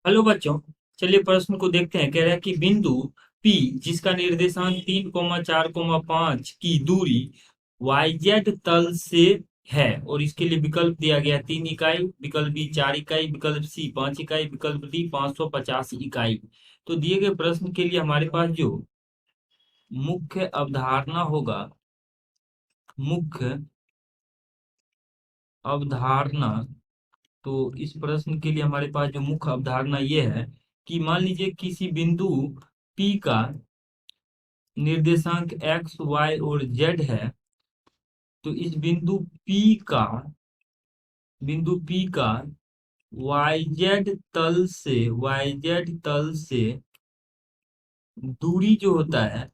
Hello बच्चों। चलिए प्रश्न को देखते हैं। कह रहा है कि बिंदु P जिसका निर्देशांक 3,4,5 की दूरी YZ तल से है और इसके लिए विकल्प दिया गया 3 इकाई, विकल्प बी 4 इकाई, विकल्प सी 5 इकाई, विकल्प डी 550 इकाई। तो दिए गए प्रश्न के लिए हमारे पास जो मुख्य अवधारणा होगा, मुख्य अवधारणा, तो इस प्रश्न के लिए हमारे पास जो मुख्य अवधारणा ये है कि मान लीजिए किसी बिंदु P का निर्देशांक x, y और z है। तो इस बिंदु P का YZ तल से दूरी जो होता है,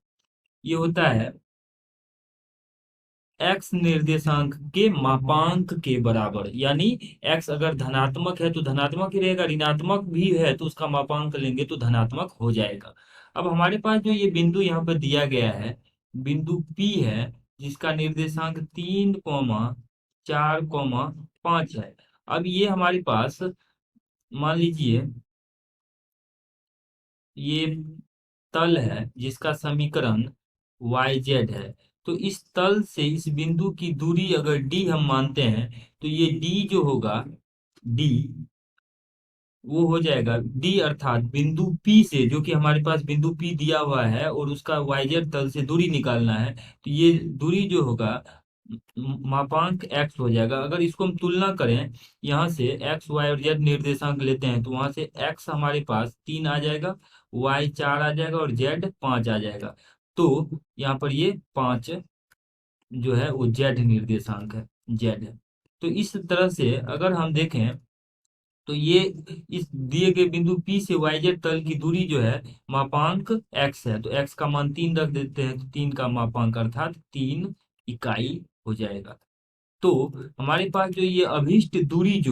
ये होता है x निर्देशांक के मापांक के बराबर। यानी x अगर धनात्मक है तो धनात्मक ही रहेगा, ऋणात्मक भी है तो उसका मापांक लेंगे तो धनात्मक हो जाएगा। अब हमारे पास जो ये बिंदु यहाँ पर दिया गया है, बिंदु P है जिसका निर्देशांक 3,4,5 है। अब ये हमारे पास मान लीजिए ये तल है जिसका समीकरण YZ है। तो इस तल से इस बिंदु की दूरी अगर D हम मानते हैं तो ये D जो होगा, D वो हो जाएगा D अर्थात बिंदु P से, जो कि हमारे पास बिंदु P दिया हुआ है और उसका YZ तल से दूरी निकालना है। तो ये दूरी जो होगा मापांक x हो जाएगा। अगर इसको हम तुलना करें, यहाँ से x, y और z निर्देशांक लेते हैं तो वहां से x हमारे पास 3 आ जाएगा, y 4 आ जाएगा और z 5 आ जाएगा। तो यहाँ पर ये 5 जो है वो z निर्देशांक है, z है। तो इस तरह से अगर हम देखें तो ये इस दिए गए बिंदु P से YZ तल की दूरी जो है मापांक x है। तो x का मान 3 रख देते हैं तो 3 का मापांक अर्थात 3 इकाई हो जाएगा। तो हमारे पास जो ये अभिष्ट दूरी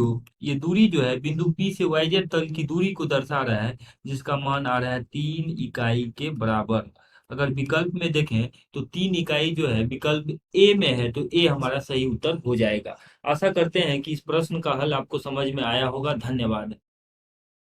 ये दूरी जो है बिंदु P से YZ तल की दूरी को दर्शा रहा है, जिसका मान आ रहा है 3 इकाई के बराबर। अगर विकल्प में देखें तो 3 इकाई जो है विकल्प ए में है, तो ए हमारा सही उत्तर हो जाएगा। आशा करते हैं कि इस प्रश्न का हल आपको समझ में आया होगा। धन्यवाद।